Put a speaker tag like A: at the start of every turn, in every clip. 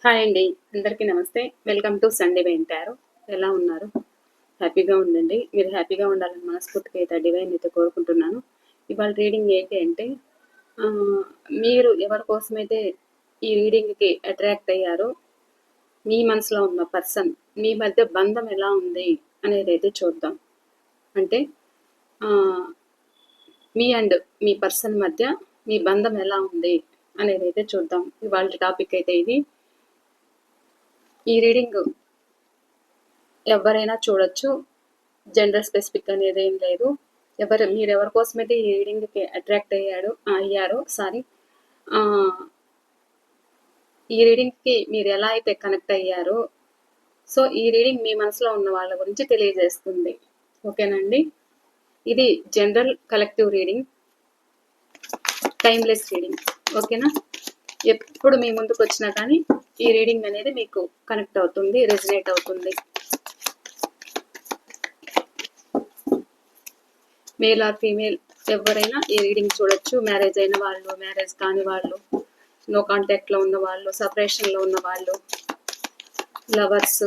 A: Hi అండి. అందరికీ నమస్తే. Welcome to Sunday by tarot. ఎలా ఉన్నారు? హ్యాపీగా ఉండండి. మీరు హ్యాపీగా ఉండాలని మనస్ఫూర్తిగా అయితే డివైన్ అయితే కోరుకుంటున్నాను. ఇవాళ రీడింగ్ ఏంటి అంటే మీరు ఎవరి కోసమైతే ఈ రీడింగ్‌కి అట్రాక్ట్ అయ్యారో, మీ మనసులో ఉన్న పర్సన్ మీ మధ్య బంధం ఎలా ఉంది అనేదైతే చూద్దాం. అంటే ఆహ్, మీ అండ్ మీ పర్సన్ మధ్య మీ బంధం ఎలా ఉంది అనేదైతే చూద్దాం. ఇవాల్టి టాపిక్ అయితే ఇది. ఈ రీడింగ్ ఎవరైనా చూడొచ్చు. జెండర్ స్పెసిఫిక్ అనేది ఏం లేదు. మీరు ఎవరి కోసమైతే ఈ రీడింగ్‌కి అట్రాక్ట్ అయ్యారో ఈ రీడింగ్‌కి మీరు ఎలా అయితే కనెక్ట్ అయ్యారో, సో ఈ రీడింగ్ మీ మనసులో ఉన్న వాళ్ళ గురించి తెలియజేస్తుంది. ఓకేనండి. ఇది general collective reading, timeless reading. ఓకేనా. ఎప్పుడు మీ ముందుకు వచ్చినా కానీ ఈ రీడింగ్ అనేది మీకు కనెక్ట్ అవుతుంది, రెజనేట్ అవుతుంది. మేల్ ఆర్ ఫీమేల్ ఎవరైనా ఈ రీడింగ్ చూడొచ్చు. మ్యారేజ్ అయిన వాళ్ళు, మ్యారేజ్ కాని వాళ్ళు, నో కాంటాక్ట్లో ఉన్న వాళ్ళు, సపరేషన్లో ఉన్న వాళ్ళు, లవర్స్,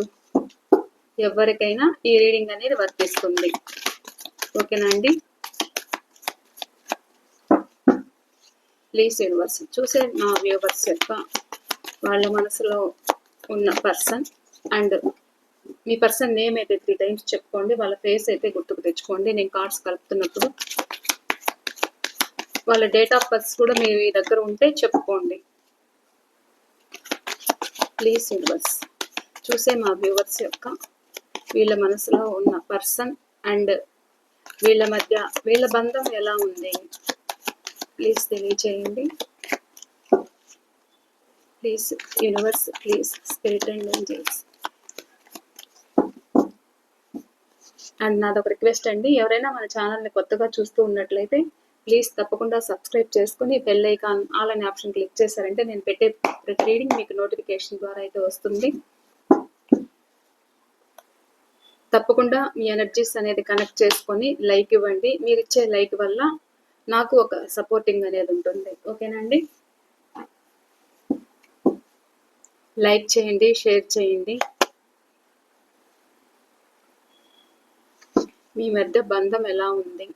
A: ఎవరికైనా ఈ రీడింగ్ అనేది వర్తిస్తుంది. ఓకేనా అండి. ప్లీజ్ యూనివర్స్ చూసే మా వ్యూవర్స్ యొక్క వాళ్ళ మనసులో ఉన్న person and me person name అయితే 3 times చెప్పుకోండి. వాళ్ళ ఫేస్ అయితే గుర్తుకు తెచ్చుకోండి. నేను కార్డ్స్ కలుపుతున్నప్పుడు వాళ్ళ డేట్ ఆఫ్ బర్త్ కూడా మీ దగ్గర ఉంటే చెప్పుకోండి. ప్లీజ్ యూనివర్స్ చూసే మా వ్యూవర్స్ యొక్క వీళ్ళ మనసులో ఉన్న పర్సన్ అండ్ వీళ్ళ బంధం ఎలా ఉంది ప్లీజ్ తెలియచేయండి. Please universe, please spirit and angels. And నాదొక రిక్వెస్ట్ అండి, ఎవరైనా మన ఛానల్ని కొత్తగా చూస్తూ ఉన్నట్లయితే ప్లీజ్ తప్పకుండా సబ్స్క్రైబ్ చేసుకుని బెల్ ఐకాన్ ఆల్ అనే ఆప్షన్ క్లిక్ చేశారంటే నేను పెట్టే ప్రతి రీడింగ్ మీకు నోటిఫికేషన్ ద్వారా అయితే వస్తుంది. తప్పకుండా మీ ఎనర్జీస్ అనేది కనెక్ట్ చేసుకొని లైక్ ఇవ్వండి. మీరు ఇచ్చే లైక్ వల్ల నాకు ఒక సపోర్టింగ్ అనేది ఉంటుంది. ఓకేనండి. లైక్ చేయండి, షేర్ చేయండి. మీ మధ్య బంధం ఎలా ఉంది?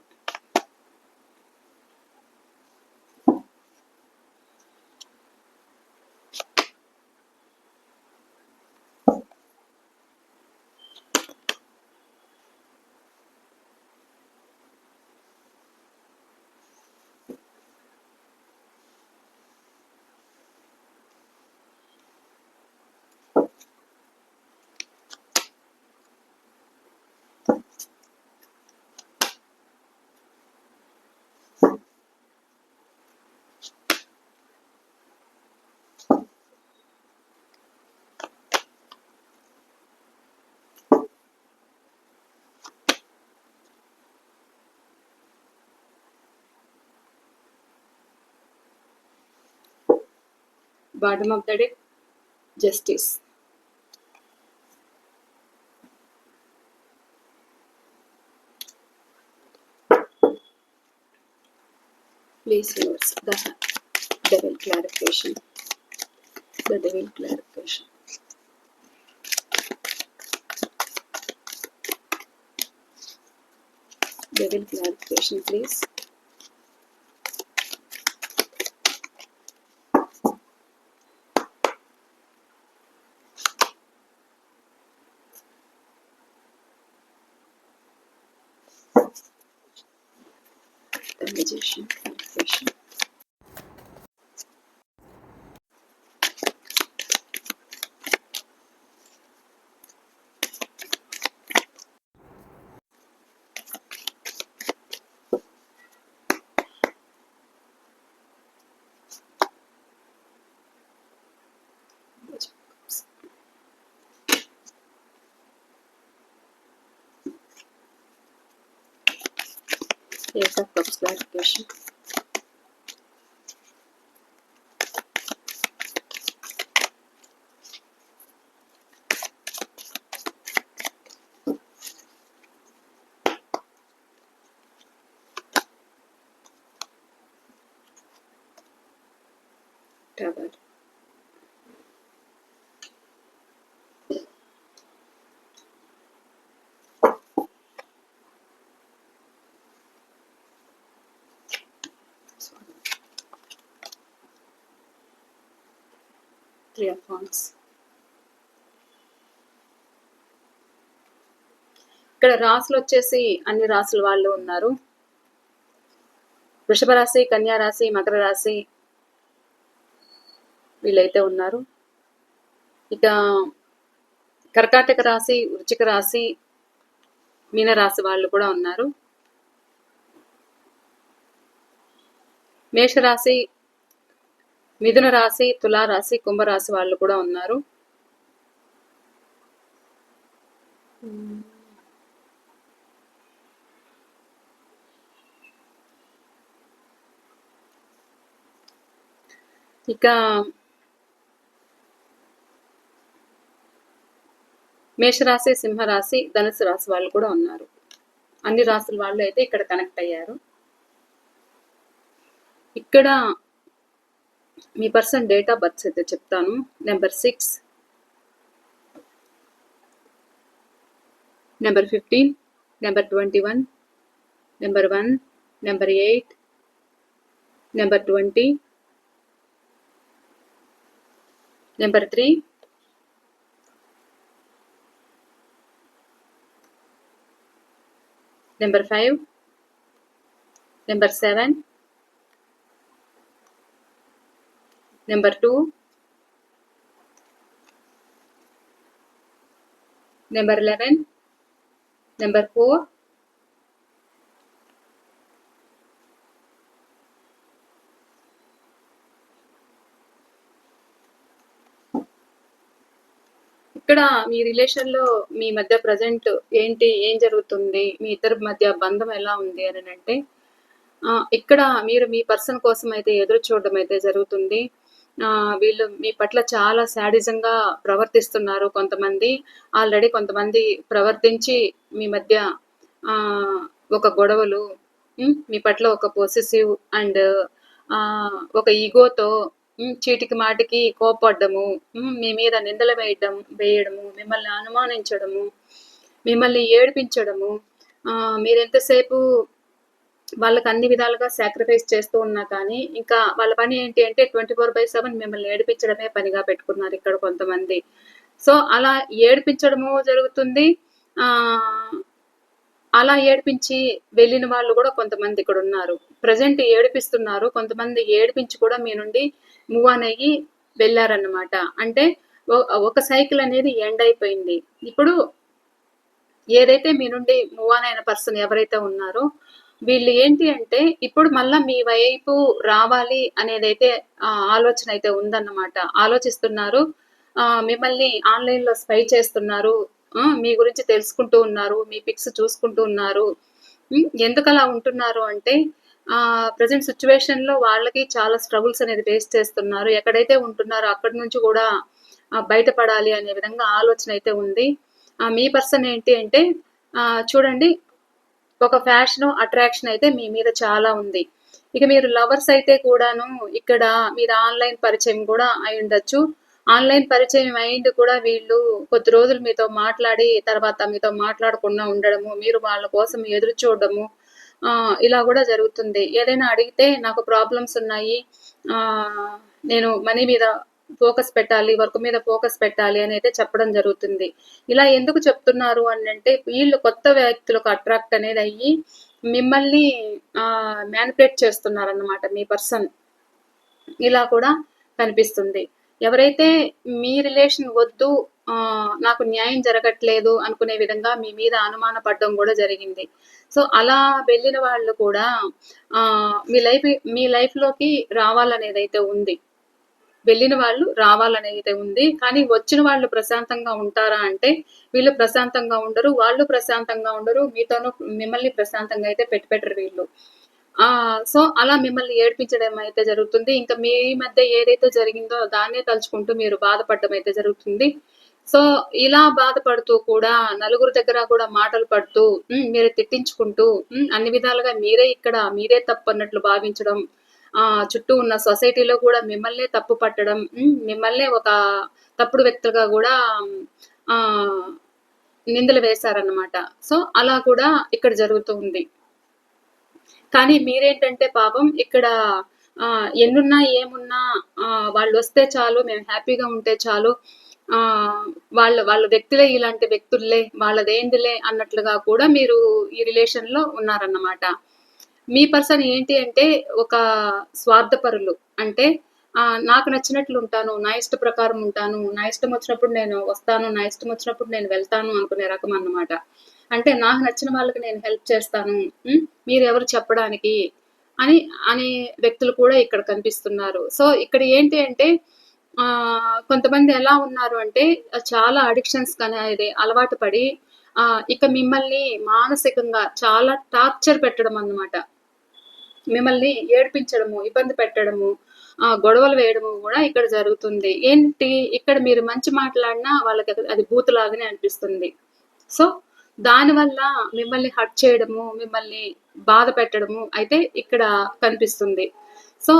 A: Bottom of the deck, Justice. Please use the devil clarification. The devil clarification. Devil clarification, please. The magician clarification. Ace of Cups clarification. Tower. 3 of Wands. ఇక్కడ రాసులు వచ్చేసి అన్ని రాసుల వాళ్ళు ఉన్నారు. వృషభ రాశి, కన్యా రాశి, మకర రాశి వీళ్ళైతే ఉన్నారు. ఇక కర్కాటక రాశి, వృశ్చిక రాశి, మీన రాశి వాళ్ళు కూడా ఉన్నారు. మేషరాశి, మిథున రాశి, తులారాశి, కుంభరాశి వాళ్ళు కూడా ఉన్నారు. ఇక మేషరాశి, సింహరాశి, ధనుసు రాశి వాళ్ళు కూడా ఉన్నారు. అన్ని రాశుల వాళ్ళు అయితే ఇక్కడ కనెక్ట్ అయ్యారు. ఇక్కడ మీ పర్సన్ డేట్ ఆఫ్ బర్త్ అయితే చెప్తాను. Number 6, number 15, number 21, number 1, number 8, number 20, number 3, number 5, number 7, number 2, number 11, number 4, ఇక్కడ మీ రిలేషన్ లో మీ మధ్య ప్రజెంట్ ఏంటి, ఏం జరుగుతుంది, మీ ఇద్దరి మధ్య బంధం ఎలా ఉంది అని అంటే ఇక్కడ మీరు మీ పర్సన్ కోసం అయితే ఎదురు చూడడం అయితే జరుగుతుంది. వీళ్ళు మీ పట్ల చాలా శాడిజంగా ప్రవర్తిస్తున్నారు. కొంతమంది ఆల్రెడీ కొంతమంది ప్రవర్తించి మీ మధ్య ఒక గొడవలు, మీ పట్ల ఒక పొసెసివ్ అండ్ ఒక ఈగోతో చీటికి మాటికి కోపడ్డము, మీ మీద నిందలు వేయడము, మిమ్మల్ని అనుమానించడము, మిమ్మల్ని ఏడిపించడము, మీరు ఎంతసేపు వాళ్ళకి అన్ని విధాలుగా సాక్రిఫైస్ చేస్తూ ఉన్నా కానీ ఇంకా వాళ్ళ పని ఏంటి అంటే 24/7 మిమ్మల్ని ఏడిపించడమే పనిగా పెట్టుకున్నారు ఇక్కడ కొంతమంది. సో అలా ఏడిపించడము జరుగుతుంది. అలా ఏడిపించి వెళ్ళిన వాళ్ళు కూడా కొంతమంది ఇక్కడ ఉన్నారు. ప్రజెంట్ ఏడిపిస్తున్నారు, కొంతమంది ఏడిపించి కూడా మీ నుండి మూవ్ ఆన్ అయ్యి వెళ్ళారన్నమాట. అంటే ఒక సైకిల్ అనేది ఎండ్ అయిపోయింది. ఇప్పుడు ఏదైతే మీ నుండి మూవ్ ఆన్ అయిన పర్సన్ ఎవరైతే ఉన్నారో వీళ్ళు ఏంటి అంటే ఇప్పుడు మళ్ళా మీ వైపు రావాలి అనేదైతే ఆలోచన అయితే ఉందన్నమాట. ఆలోచిస్తున్నారు, మిమ్మల్ని ఆన్లైన్ లో స్పై చేస్తున్నారు, మీ గురించి తెలుసుకుంటూ ఉన్నారు, మీ పిక్స్ చూసుకుంటూ ఉన్నారు. ఎందుకు అలా ఉంటున్నారు అంటే ప్రజెంట్ సిచ్యువేషన్ లో వాళ్ళకి చాలా స్ట్రగుల్స్ అనేది ఫేస్ చేస్తున్నారు. ఎక్కడైతే ఉంటున్నారో అక్కడి నుంచి కూడా బయటపడాలి అనే విధంగా ఆలోచన అయితే ఉంది. మీ పర్సన్ ఏంటి అంటే చూడండి, ఒక ఫ్యాషన్ అట్రాక్షన్ అయితే మీ మీద చాలా ఉంది. ఇక మీరు లవర్స్ అయితే కూడాను ఇక్కడ మీరు ఆన్లైన్ పరిచయం కూడా అయి ఉండొచ్చు. ఆన్లైన్ పరిచయం అయింది కూడా వీళ్ళు కొద్ది రోజులు మీతో మాట్లాడి తర్వాత మీతో మాట్లాడకుండా ఉండడము, మీరు వాళ్ళ కోసం ఎదురు చూడడము, ఇలా కూడా జరుగుతుంది. ఏదైనా అడిగితే నాకు ప్రాబ్లమ్స్ ఉన్నాయి, నేను మనీ మీద ఫోకస్ పెట్టాలి, వర్క్ మీద ఫోకస్ పెట్టాలి అని అయితే చెప్పడం జరుగుతుంది. ఇలా ఎందుకు చెప్తున్నారు అని అంటే వీళ్ళు కొత్త వ్యక్తులకు అట్రాక్ట్ అనేది అయ్యి మిమ్మల్ని మ్యానిపులేట్ చేస్తున్నారన్నమాట మీ పర్సన్. ఇలా కూడా కనిపిస్తుంది. ఎవరైతే మీ రిలేషన్ వద్దు, నాకు న్యాయం జరగట్లేదు అనుకునే విధంగా మీ మీద అనుమాన పడడం కూడా జరిగింది. సో అలా వెళ్ళిన వాళ్ళు కూడా మీ లైఫ్ లోకి రావాలనేది అయితే ఉంది. వెళ్ళిన వాళ్ళు రావాలనేది ఉంది. కానీ వచ్చిన వాళ్ళు ప్రశాంతంగా ఉంటారా అంటే వీళ్ళు ప్రశాంతంగా ఉండరు, వాళ్ళు ప్రశాంతంగా ఉండరు, మిమ్మల్ని ప్రశాంతంగా అయితే పెట్టరు వీళ్ళు. సో అలా మిమ్మల్ని ఏడిపించడం అయితే జరుగుతుంది. ఇంకా మీ మధ్య ఏదైతే జరిగిందో దాన్నే తలుచుకుంటూ మీరు బాధపడడం అయితే జరుగుతుంది. సో ఇలా బాధపడుతూ కూడా నలుగురు దగ్గర కూడా మాటలు పడుతూ మీరు తిట్టించుకుంటూ అన్ని విధాలుగా మీరే తప్పు అన్నట్లు భావించడం, చుట్టూ ఉన్న సొసైటీలో కూడా మిమ్మల్నే తప్పు పట్టడం, మిమ్మల్నే ఒక తప్పుడు వ్యక్తులుగా కూడా నిందలు వేశారన్నమాట. సో అలా కూడా ఇక్కడ జరుగుతూ ఉంది. కానీ మీరేంటంటే పాపం ఇక్కడ ఎన్నున్నా ఏమున్నా వాళ్ళొస్తే చాలు, మేము హ్యాపీగా ఉంటే చాలు. వాళ్ళ వాళ్ళ వ్యక్తులే ఇలాంటి వ్యక్తుల్లే, వాళ్ళదేందిలే అన్నట్లుగా కూడా మీరు ఈ రిలేషన్‌లో ఉన్నారన్నమాట. మీ పర్సన్ ఏంటి అంటే ఒక స్వార్థపరులు. అంటే నాకు నచ్చినట్లుంటాను, నా ఇష్ట ప్రకారం ఉంటాను, నా ఇష్టం వచ్చినప్పుడు నేను వస్తాను, నా ఇష్టం వచ్చినప్పుడు నేను వెళ్తాను అనుకునే రకం అన్నమాట. అంటే నాకు నచ్చిన వాళ్ళకి నేను హెల్ప్ చేస్తాను. మీరెవరు చెప్పడానికి అని అనే వ్యక్తులు కూడా ఇక్కడ కనిపిస్తున్నారు. సో, ఇక్కడ ఏంటి అంటే కొంతమంది ఎలా ఉన్నారు అంటే చాలా అడిక్షన్స్‌కనేది అలవాటు పడి ఇక మిమ్మల్ని మానసికంగా చాలా టార్చర్ పెట్టడం అన్నమాట. మిమ్మల్ని ఏడిపించడము, ఇబ్బంది పెట్టడము, గొడవలు వేయడము గూడా ఇక్కడ జరుగుతుంది. ఏంటి ఇక్కడ మీరు మంచి మాట్లాడినా వాళ్ళకి అది బూతులాగానే అనిపిస్తుంది. సో, దానివల్ల మిమ్మల్ని హర్ట్ చేయడము, మిమ్మల్ని బాధ పెట్టడము అయితే ఇక్కడ కనిపిస్తుంది. సో,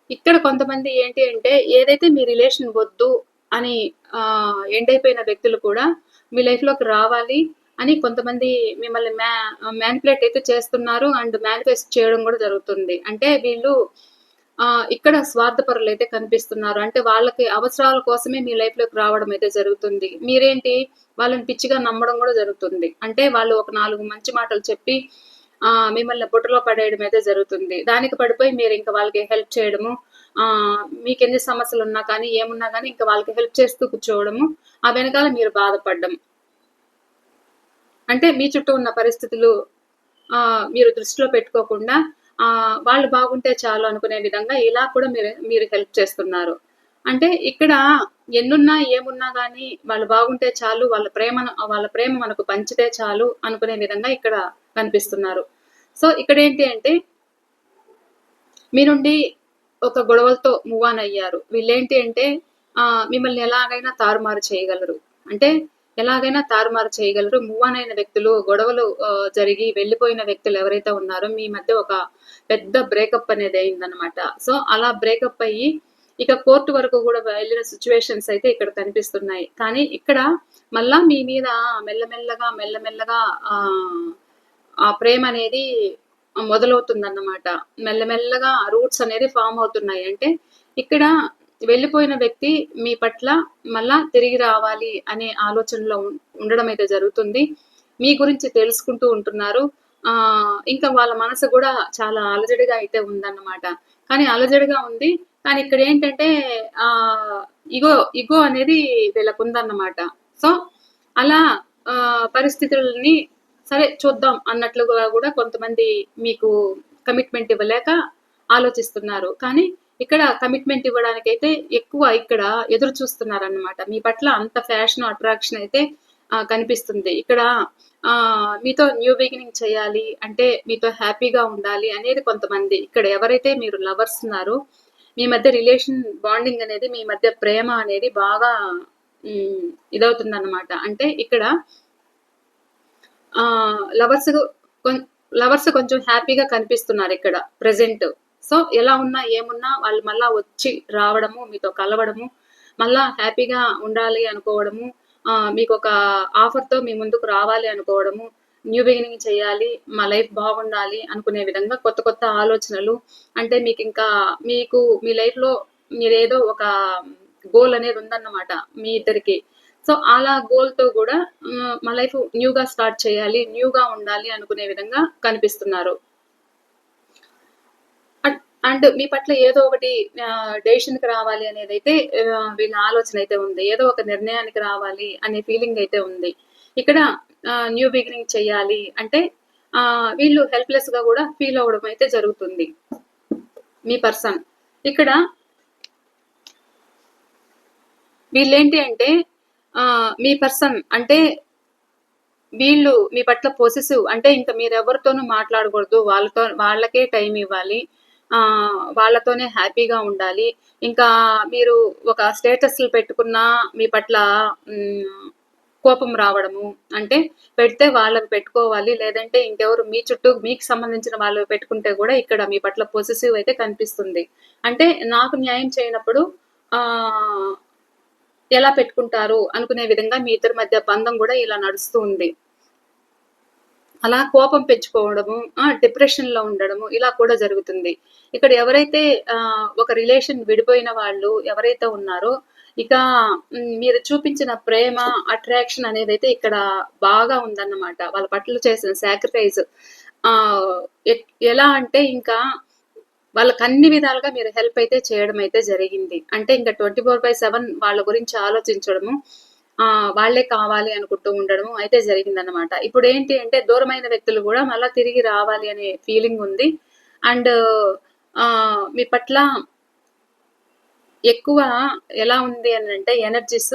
A: ఇక్కడ కొంతమంది ఏంటి అంటే ఏదైతే మీ రిలేషన్ వద్దు అని ఎండ్ అయిపోయిన వ్యక్తులు కూడా మీ లైఫ్‌లోకి రావాలి అని కొంతమంది మిమ్మల్ని మ్యానిపులేట్ అయితే చేస్తున్నారు. అండ్ మేనిఫెస్ట్ చేయడం గూడా జరుగుతుంది. అంటే వీళ్ళు ఇక్కడ స్వార్థపరులైతే కనిపిస్తున్నారు. అంటే వాళ్ళకి అవసరాల కోసమే మీ లైఫ్‌లోకి రావడం అయితే జరుగుతుంది. మీరేంటి వాళ్ళని పిచ్చిగా నమ్మడం గూడా జరుగుతుంది. అంటే వాళ్ళు ఒక 4 మంచి మాటలు చెప్పి మిమ్మల్ని బుట్టలో పడేయడం అయితే జరుగుతుంది. దానికి పడిపోయి మీరింక వాళ్ళకి హెల్ప్ చేయడము, మీకెన్ని సమస్యలున్నా కానీ, ఏమున్నా గానీ ఇంక వాళ్ళకి హెల్ప్ చేస్తూ కూర్చోవడము, ఆ వెనకాల మీరు బాధపడ్డం. అంటే మీ చుట్టూ ఉన్న పరిస్థితులు మీరు దృష్టిలో పెట్టుకోకుండా వాళ్ళు బాగుంటే చాలు అనుకునే విధంగా ఇలా కూడా మీరు హెల్ప్ చేస్తున్నారు. అంటే ఇక్కడ ఎన్నున్నా, ఏమున్నా గానీ వాళ్ళు బాగుంటే చాలు, వాళ్ళ ప్రేమ మనకు పంచితే చాలు అనుకునే విధంగా ఇక్కడ కనిపిస్తున్నారు. సో, ఇక్కడేంటి అంటే మీ నుండి ఒక గొడవలతో మూవ్ ఆన్ అయ్యారు. వీళ్ళేంటి అంటే మిమ్మల్ని ఎలాగైనా తారుమారు చేయగలరు. అంటే ఎలాగైనా తారుమారు చేయగలరు. మూవ్ ఆన్ అయిన వ్యక్తులు, గొడవలు జరిగి వెళ్ళిపోయిన వ్యక్తులు ఎవరైతే ఉన్నారో మీ మధ్య ఒక పెద్ద బ్రేకప్ అనేది అయిందనమాట. సో, అలా బ్రేకప్ అయ్యి ఇక కోర్ట్ వరకు గూడా వెళ్ళిన సిట్యుయేషన్స్ అయితే ఇక్కడ కనిపిస్తున్నాయి. కానీ ఇక్కడ మళ్ళా మీ మీద మెల్లమెల్లగా ఆ ప్రేమనేది మొదలవుతుందన్నమాట. మెల్లమెల్లగా రూట్స్ అనేది ఫార్మ్ అవుతున్నాయి. అంటే ఇక్కడ వెళ్ళిపోయిన వ్యక్తి మీ పట్ల మళ్ళా తిరిగి రావాలి అనే ఆలోచనలో ఉండడం అయితే జరుగుతుంది. మీ గురించి తెలుసుకుంటూ ఉంటున్నారు. ఇంకా వాళ్ళ మనసు గూడా చాలా అలజడిగా అయితే ఉందన్నమాట. కానీ అలజడిగా ఉంది. కానీ ఇక్కడేంటంటే ఆహ్, ఇగో అనేది వీళ్ళకుందన్నమాట. సో, అలా పరిస్థితులని సరే చూద్దాం అన్నట్లుగా గూడా కొంతమంది మీకు కమిట్మెంట్ ఇవ్వలేక ఆలోచిస్తున్నారు. కానీ ఇక్కడ కమిట్మెంట్ ఇవ్వడానికైతే ఎక్కువ ఇక్కడ ఎదురు చూస్తున్నారన్నమాట. మీ పట్ల అంత ఫ్యాషన్, అట్రాక్షన్ అయితే కనిపిస్తుంది. ఇక్కడ మీతో న్యూ బిగినింగ్ చేయాలి అంటే మీతో హ్యాపీగా ఉండాలి అనేది కొంతమంది. ఇక్కడ ఎవరైతే మీరు లవర్స్ ఉన్నారో మీ మధ్య రిలేషన్ బాండింగ్ అనేది మీ మధ్య ప్రేమ అనేది బాగా ఇదవుతుందన్నమాట. అంటే ఇక్కడ లవర్స్ లవర్స్ కొంచెం హ్యాపీగా కనిపిస్తున్నారు ఇక్కడ ప్రెజెంట్. సో, ఎలా ఉన్నా, ఏమున్నా వాళ్ళు మళ్ళా వచ్చి రావడము, మీతో కలవడము, మళ్ళా హ్యాపీగా ఉండాలి అనుకోవడము, మీకొక ఆఫర్‌తో మీ ముందుకు రావాలి అనుకోవడము, న్యూ బిగినింగ్ చేయాలి, మా లైఫ్ బాగుండాలి అనుకునే విధంగా కొత్త కొత్త ఆలోచనలు. అంటే మీకు మీ లైఫ్‌లో మీరేదో ఒక గోల్ అనేది ఉందన్నమాట మీ ఇద్దరికి. సో, అలా గోల్‌తో గూడా మా లైఫ్ న్యూగా స్టార్ట్ చేయాలి, న్యూగా ఉండాలి అనుకునే విధంగా కనిపిస్తున్నారు. అండ్ మీ పట్ల ఏదో ఒకటి డెసిషన్‌కి రావాలి అనేదైతే వీళ్ళ ఆలోచన అయితే ఉంది. ఏదో ఒక నిర్ణయానికి రావాలి అనే ఫీలింగ్ అయితే ఉంది. ఇక్కడ న్యూ బిగినింగ్ చేయాలి అంటే వీళ్ళు హెల్ప్‌లెస్‌గా గూడా ఫీల్ అవ్వడం అయితే జరుగుతుంది. మీ పర్సన్. ఇక్కడ వీళ్ళేంటి అంటే మీ పర్సన్ అంటే వీళ్ళు మీ పట్ల పొసెసివ్. అంటే ఇంక మీరెవరితోనూ మాట్లాడకూడదు. వాళ్ళకే టైం ఇవ్వాలి. వాళ్ళతోనే హ్యాపీగా ఉండాలి. ఇంకా మీరు ఒక స్టేటస్‌లు పెట్టుకున్నా మీ పట్ల కోపం రావడము. అంటే పెడితే వాళ్ళవి పెట్టుకోవాలి. లేదంటే ఇంకెవరు మీ చుట్టూ మీకు సంబంధించిన వాళ్ళు పెట్టుకుంటే గూడా ఇక్కడ మీ పట్ల పొసెసివ్ అయితే కనిపిస్తుంది. అంటే నాకు న్యాయం చేయనప్పుడు ఆహ్, ఎలా పెట్టుకుంటారు అనుకునే విధంగా మీ ఇద్దరి మధ్య బంధం గూడా ఇలా నడుస్తూ ఉంది. అలా కోపం పెంచుకోవడము, డిప్రెషన్‌లో ఉండడము ఇలా కూడా జరుగుతుంది. ఇక్కడ ఎవరైతే ఒక రిలేషన్ విడిపోయిన వాళ్ళు ఎవరైతే ఉన్నారో, ఇక మీరు చూపించిన ప్రేమ, అట్రాక్షన్ అనేదైతే ఇక్కడ బాగా ఉందన్నమాట. వాళ్ళ పట్ల చేసిన సాక్రిఫైస్ ఆహ్, ఎలా అంటే ఇంకా వాళ్ళకన్ని విధాలుగా మీరు హెల్ప్ అయితే చేయడం అయితే జరిగింది. అంటే ఇంక 24/7 వాళ్ళ గురించి ఆలోచించడము, వాళ్ళే కావాలి అనుకుంటూ ఉండడము అయితే జరిగిందనమాట. ఇప్పుడేంటి అంటే దూరమైన వ్యక్తులు గూడా మళ్ళా తిరిగి రావాలి అనే ఫీలింగ్ ఉంది. అండ్ మీ పట్ల ఎక్కువ ఎలా ఉంది అనంటే ఎనర్జీస్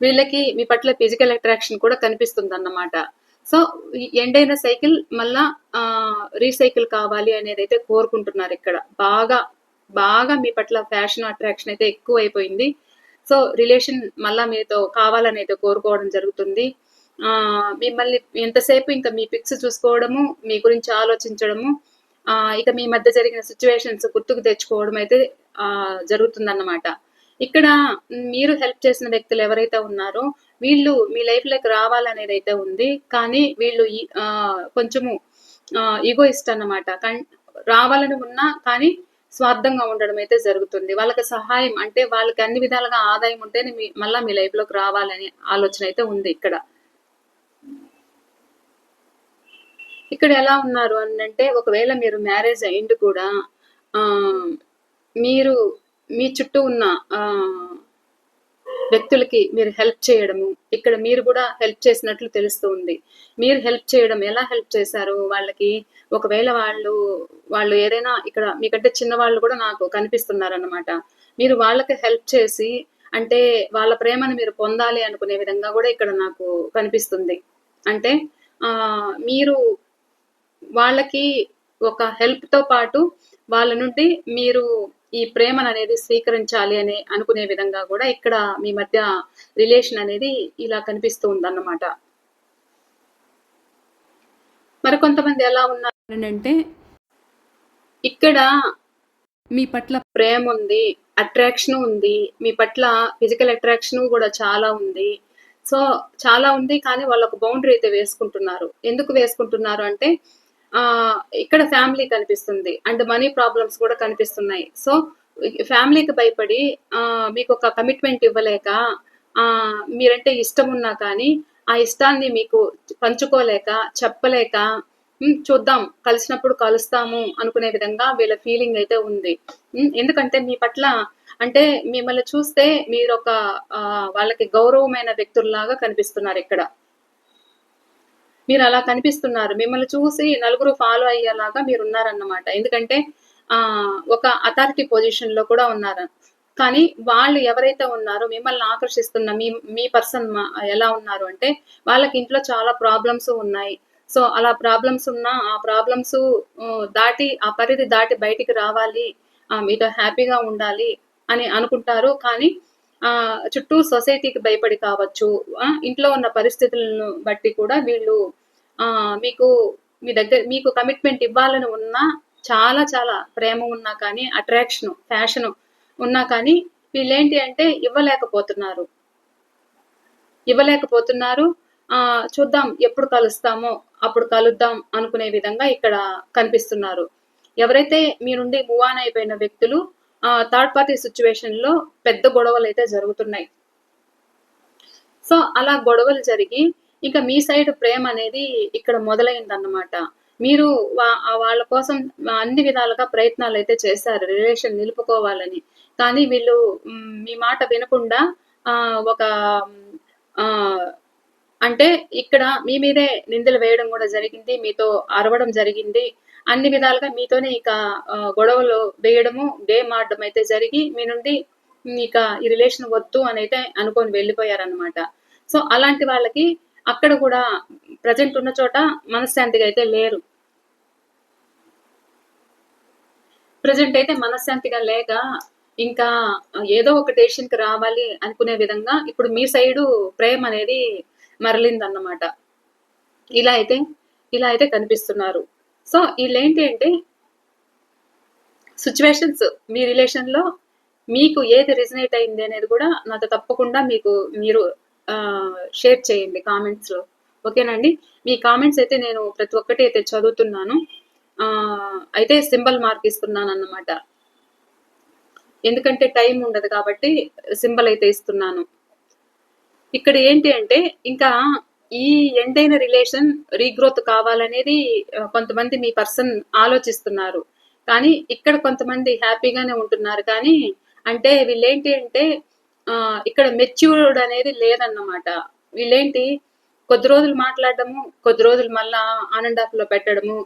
A: వీళ్ళకి మీ పట్ల ఫిజికల్ అట్రాక్షన్ కూడా కనిపిస్తుందన్నమాట. సో, ఈ ఎండ్ అయిన సైకిల్ మళ్ళా రీసైకిల్ కావాలి అనేదైతే కోరుకుంటున్నారిక్కడ. బాగా, బాగా మీ పట్ల ఫ్యాషన్, అట్రాక్షన్ అయితే ఎక్కువైపోయింది. సో, రిలేషన్ మళ్ళా మీతో కావాలనైతే కోరుకోవడం జరుగుతుంది. మిమ్మల్ని ఎంతసేపు ఇంక మీ పిక్స్ చూసుకోవడము, మీ గురించి ఆలోచించడము, ఇక మీ మధ్య జరిగిన సిట్యుయేషన్స్ గుర్తుకు తెచ్చుకోవడం అయితే జరుగుతుందన్నమాట. ఇక్కడ మీరు హెల్ప్ చేసిన వ్యక్తులు ఎవరైతే ఉన్నారో, వీళ్ళు మీ లైఫ్‌లోకి రావాలనేదైతే ఉంది. కానీ వీళ్ళు కొంచెము ఈగోయిస్ట్ అన్నమాట. రావాలని ఉన్నా కానీ స్వార్థంగా ఉండడం అయితే జరుగుతుంది. వాళ్ళకి సహాయం అంటే వాళ్ళకి అన్ని విధాలుగా ఆదాయం ఉంటేనే మళ్ళా మీ లైఫ్‌లోకి రావాలనే ఆలోచన అయితే ఉంది ఇక్కడ. ఇక్కడ ఎలా ఉన్నారు అనంటే ఒకవేళ మీరు మ్యారేజ్ అయింది కూడా మీరు మీ చుట్టూ ఉన్న వ్యక్తులకి మీరు హెల్ప్ చేయడము, ఇక్కడ మీరు కూడా హెల్ప్ చేసినట్లు తెలుస్తూ ఉంది. మీరు హెల్ప్ చేయడం ఎలా హెల్ప్ చేశారు వాళ్ళకి? ఒకవేళ వాళ్ళు ఏదైనా ఇక్కడ మీకంటే చిన్నవాళ్ళు కూడా నాకు కనిపిస్తున్నారన్నమాట. మీరు వాళ్ళకి హెల్ప్ చేసి అంటే వాళ్ళ ప్రేమను మీరు పొందాలి అనుకునే విధంగా కూడా ఇక్కడ నాకు కనిపిస్తుంది. అంటే మీరు వాళ్ళకి ఒక హెల్ప్‌తో పాటు వాళ్ళ నుండి మీరు ఈ ప్రేమననేది స్వీకరించాలి అని అనుకునే విధంగా గూడా ఇక్కడ మీ మధ్య రిలేషన్ అనేది ఇలా కనిపిస్తూ ఉందన్నమాట. మరికొంతమంది ఎలా ఉన్నారనంటే ఇక్కడ మీ పట్ల ప్రేముంది, అట్రాక్షను ఉంది. మీ పట్ల ఫిజికల్ అట్రాక్షను గూడా చాలా ఉంది. సో, చాలా ఉంది కానీ వాళ్ళొక బౌండరీ అయితే వేసుకుంటున్నారు. ఎందుకు వేసుకుంటున్నారు అంటే ఇక్కడ ఫ్యామిలీ కనిపిస్తుంది. అండ్ మనీ ప్రాబ్లమ్స్ కూడా కనిపిస్తున్నాయి. సో, ఫ్యామిలీకి భయపడి మీకొక కమిట్మెంట్ ఇవ్వలేక మీరంటే ఇష్టమున్నా కానీ, ఆ ఇష్టాన్ని మీకు పంచుకోలేక, చెప్పలేక చూద్దాం కలిసినప్పుడు కలుస్తాము అనుకునే విధంగా వీళ్ళ ఫీలింగ్ అయితే ఉంది. ఎందుకంటే మీ పట్ల అంటే మిమ్మల్ని చూస్తే మీరొక వాళ్ళకి గౌరవమైన వ్యక్తుల్లాగా కనిపిస్తున్నారిక్కడ. మీరలా కనిపిస్తున్నారు. మిమ్మల్ని చూసి నలుగురు ఫాలో అయ్యేలాగా మీరున్నారన్నమాట. ఎందుకంటే ఒక అథారిటీ పొజిషన్‌లో కూడా ఉన్నారు. కానీ వాళ్ళు ఎవరైతే ఉన్నారో మిమ్మల్ని ఆకర్షిస్తున్న మీ పర్సన్ ఎలా ఉన్నారు అంటే వాళ్ళకి ఇంట్లో చాలా ప్రాబ్లమ్స్ ఉన్నాయి. సో, అలా ప్రాబ్లమ్స్ ఉన్నా ఆ ప్రాబ్లమ్స్ దాటి ఆ పరిధి దాటి బయటికి రావాలి. మీతో హ్యాపీగా ఉండాలి అని అనుకుంటారు. కానీ చుట్టూ సొసైటీకి భయపడి కావచ్చు, ఇంట్లో ఉన్న పరిస్థితులను బట్టి కూడా వీళ్ళు మీకు మీకు కమిట్మెంట్ ఇవ్వాలని ఉన్నా చాలా చాలా ప్రేమ ఉన్నా కానీ, అట్రాక్షను, ఫ్యాషను ఉన్నా కానీ వీళ్ళేంటి అంటే ఇవ్వలేకపోతున్నారు. చూద్దాం ఎప్పుడు కలుస్తామో అప్పుడు కలుద్దాం అనుకునే విధంగా ఇక్కడ కనిపిస్తున్నారు. ఎవరైతే మీ నుండి మూవ్ ఆన్ అయిపోయిన వ్యక్తులు థర్డ్ పార్టీ సిట్యుయేషన్‌లో పెద్ద గొడవలైతే జరుగుతున్నాయి. సో, అలా గొడవలు జరిగి ఇక మీ సైడ్ ప్రేమనేది ఇక్కడ మొదలైందన్నమాట. మీరు వాళ్ళ కోసం అన్ని విధాలుగా ప్రయత్నాలైతే చేశారు రిలేషన్ నిలుపుకోవాలని. కానీ వీళ్ళు మీ మాట వినకుండా ఒక అంటే ఇక్కడ మీ మీదే నిందలు వేయడం గూడా జరిగింది. మీతో అరవడం జరిగింది. అన్ని విధాలుగా మీతోనే ఇక గొడవలు వేయడము, గేమ్ ఆడడం అయితే జరిగి మీ నుండి ఇక ఈ రిలేషన్ వద్దు అనైతే అనుకోని వెళ్ళిపోయారన్నమాట. సో, అలాంటి వాళ్ళకి అక్కడ గూడా ప్రెజెంట్ ఉన్న చోట మనశ్శాంతిగా అయితే లేరు. ప్రెజెంట్ అయితే మనశ్శాంతిగా లేక ఇంకా ఏదో ఒక డెసిషన్‌కి రావాలి అనుకునే విధంగా ఇప్పుడు మీ సైడు ప్రేమనేది మరలిందన్నమాట. ఇలా అయితే కనిపిస్తున్నారు. సో, ఈళ్ళేంటి అంటే సిట్యుయేషన్స్ మీ రిలేషన్‌లో మీకు ఏది రెసొనేట్ అయింది అనేది గూడా నాతో తప్పకుండా మీరు షేర్ చేయండి కామెంట్స్‌లో. ఓకేనండి. మీ కామెంట్స్ అయితే నేను ప్రతి ఒక్కటి అయితే చదువుతున్నాను. అయితే సింబల్ మార్క్ ఇస్తున్నానన్నమాట. ఎందుకంటే టైం ఉండదు కాబట్టి సింబల్ అయితే ఇస్తున్నాను. ఇక్కడ ఏంటి అంటే ఇంకా ఈ ఎండ్ అయిన రిలేషన్ రీగ్రోత్ కావాలనేది కొంతమంది మీ పర్సన్ ఆలోచిస్తున్నారు. కానీ ఇక్కడ కొంతమంది హ్యాపీగానే ఉంటున్నారు. కానీ అంటే వీళ్ళేంటి అంటే ఇక్కడ మెచ్యూర్డ్ అనేది లేదన్నమాట. వీళ్ళేంటి కొద్ది రోజులు మాట్లాడడము, కొద్ది రోజులు మళ్ళా ఆన్ అండ్ ఆఫ్ లో పెట్టడము,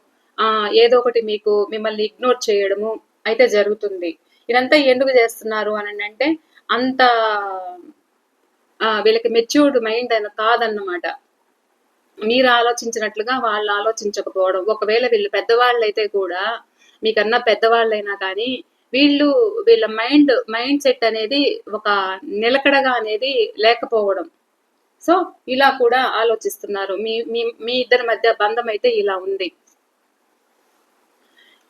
A: ఏదో ఒకటి మీకు మిమ్మల్ని ఇగ్నోర్ చేయడము అయితే జరుగుతుంది. ఇదంతా ఎందుకు చేస్తున్నారు అని అంటే అంత వీళ్ళకి మెచ్యూర్డ్ మైండ్ అని కాదన్నమాట. మీరు ఆలోచించినట్లుగా వాళ్ళు ఆలోచించకపోవడం. ఒకవేళ వీళ్ళు పెద్దవాళ్ళైతే కూడా మీకన్నా పెద్దవాళ్ళైనా కానీ వీళ్ళ మైండ్ సెట్ అనేది ఒక నిలకడగా అనేది లేకపోవడం. సో ఇలా కూడా ఆలోచిస్తున్నారు. మీ మీ మీ ఇద్దరి మధ్య బంధం అయితే ఇలా ఉంది.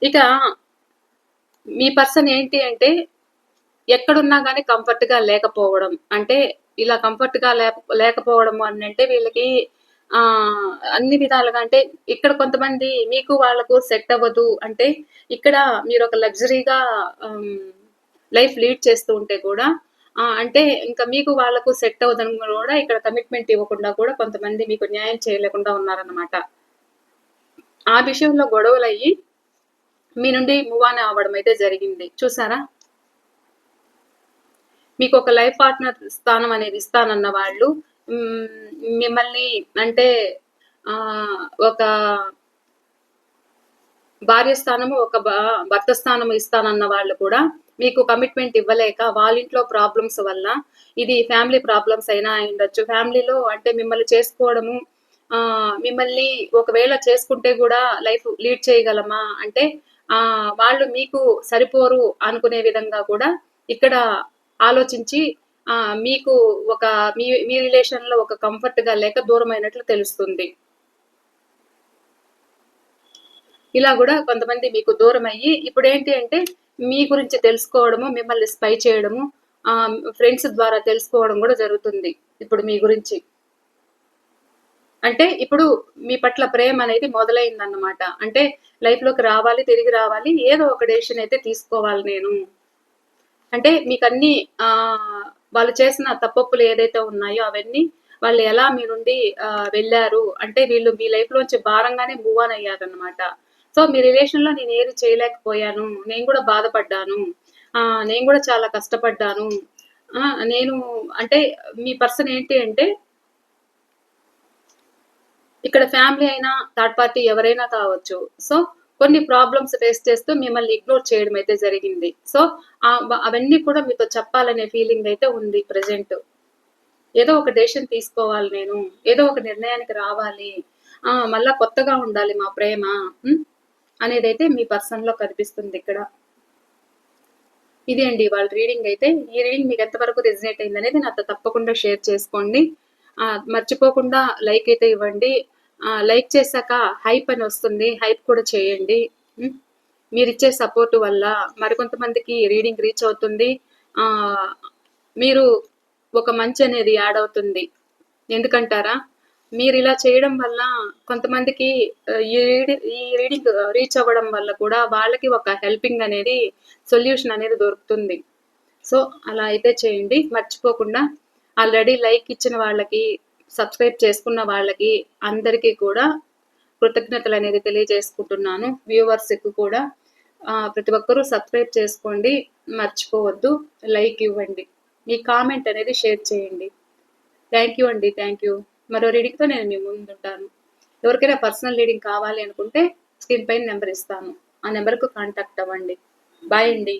A: ఇక మీ పర్సన్ ఏంటి అంటే ఎక్కడున్నా కానీ కంఫర్ట్ గా లేకపోవడం. అంటే ఇలా కంఫర్ట్ గా లేకపోవడం అని అంటే వీళ్ళకి అన్ని విధాలుగా అంటే ఇక్కడ కొంతమంది మీకు వాళ్ళకు సెట్ అవ్వదు. అంటే ఇక్కడ మీరు ఒక లగ్జరీగా లైఫ్ లీడ్ చేస్తూ ఉంటే కూడా అంటే ఇంకా మీకు వాళ్ళకు సెట్ అవ్వదని కూడా ఇక్కడ కమిట్మెంట్ ఇవ్వకుండా కూడా కొంతమంది మీకు న్యాయం చేయలేకుండా ఉన్నారన్నమాట. ఆ విషయంలో గొడవలు అయ్యి మీ నుండి మూవ్ ఆన్ అవ్వడం అయితే జరిగింది. చూసారా? మీకు ఒక లైఫ్ పార్ట్నర్ స్థానం అనేది ఇస్తానన్న వాళ్ళు మిమ్మల్ని అంటే ఒక భార్య స్థానము, ఒక భర్త స్థానము ఇస్తానన్న వాళ్ళు కూడా మీకు కమిట్మెంట్ ఇవ్వలేక వాళ్ళ ఇంట్లో ప్రాబ్లమ్స్ వల్ల, ఇది ఫ్యామిలీ ప్రాబ్లమ్స్ అయినా ఉండొచ్చు. ఫ్యామిలీలో అంటే మిమ్మల్ని చేసుకోవడము, మిమ్మల్ని ఒకవేళ చేసుకుంటే కూడా లైఫ్ లీడ్ చేయగలమా అంటే వాళ్ళు మీకు సరిపోరు అనుకునే విధంగా కూడా ఇక్కడ ఆలోచించి మీకు ఒక మీ రిలేషన్ లో ఒక కంఫర్ట్ గా లేక దూరం అయినట్లు తెలుస్తుంది. ఇలా కూడా కొంతమంది మీకు దూరం అయ్యి ఇప్పుడు ఏంటి అంటే మీ గురించి తెలుసుకోవడము, మిమ్మల్ని స్పై చేయడము, ఫ్రెండ్స్ ద్వారా తెలుసుకోవడం కూడా జరుగుతుంది ఇప్పుడు మీ గురించి. అంటే ఇప్పుడు మీ పట్ల ప్రేమ అనేది మొదలైందన్నమాట. అంటే లైఫ్ లోకి రావాలి, తిరిగి రావాలి, ఏదో ఒక డెసిషన్ అయితే తీసుకోవాలి నేను. అంటే మీకు అన్ని వాళ్ళు చేసిన తప్పొప్పులు ఏదైతే ఉన్నాయో అవన్నీ వాళ్ళు ఎలా మీ నుండి వెళ్ళారు అంటే వీళ్ళు మీ లైఫ్ లోంచి భారంగానే మూవ్ ఆన్ అయ్యారనమాట. సో మీ రిలేషన్ లో నేను ఏది చేయలేకపోయాను, నేను కూడా బాధపడ్డాను, నేను కూడా చాలా కష్టపడ్డాను. నేను అంటే మీ పర్సన్ ఏంటి అంటే ఇక్కడ ఫ్యామిలీ అయినా థర్డ్ పార్టీ ఎవరైనా కావచ్చు. సో కొన్ని ప్రాబ్లమ్స్ ఫేస్ చేస్తూ మిమ్మల్ని ఇగ్నోర్ చేయడం అయితే జరిగింది. సో అవన్నీ కూడా మీతో చెప్పాలనే ఫీలింగ్ అయితే ఉంది ప్రెసెంట్. ఏదో ఒక డెసిషన్ తీసుకోవాలి నేను, ఏదో ఒక నిర్ణయానికి రావాలి, మళ్ళా కొత్తగా ఉండాలి మా ప్రేమ అనేదైతే మీ పర్సన్ లో కనిపిస్తుంది ఇక్కడ. ఇది అండి వాళ్ళ రీడింగ్ అయితే. ఈ రీడింగ్ మీకు ఎంతవరకు రెజినేట్ అయింది అనేది నాతో తప్పకుండా షేర్ చేసుకోండి. మర్చిపోకుండా లైక్ అయితే ఇవ్వండి. లైక్ చేశాక హైప్ అని వస్తుంది, హైప్ కూడా చేయండి. మీరిచ్చే సపోర్ట్ వల్ల మరికొంతమందికి రీడింగ్ రీచ్ అవుతుంది. మీరు ఒక మంచి అనేది యాడ్ అవుతుంది. ఎందుకంటారా? మీరు ఇలా చేయడం వల్ల కొంతమందికి ఈ రీడింగ్ రీచ్ అవ్వడం వల్ల కూడా వాళ్ళకి ఒక హెల్పింగ్ అనేది, సొల్యూషన్ అనేది దొరుకుతుంది. సో అలా అయితే చేయండి మర్చిపోకుండా. ఆల్రెడీ లైక్ ఇచ్చిన వాళ్ళకి, సబ్స్క్రైబ్ చేసుకున్న వాళ్ళకి అందరికీ కూడా కృతజ్ఞతలు అనేది తెలియజేసుకుంటున్నాను. వ్యూవర్స్కి కూడా ప్రతి ఒక్కరూ సబ్స్క్రైబ్ చేసుకోండి, మర్చిపోవద్దు, లైక్ ఇవ్వండి, మీ కామెంట్ అనేది షేర్ చేయండి. థ్యాంక్ యూ అండి, థ్యాంక్ యూ. మరో రీడింగ్తో నేను మీ ముందుంటాను. ఎవరికైనా పర్సనల్ రీడింగ్ కావాలి అనుకుంటే స్క్రీన్ పైన నెంబర్ ఇస్తాను, ఆ నెంబర్కు కాంటాక్ట్ అవ్వండి. బాయ్ అండి.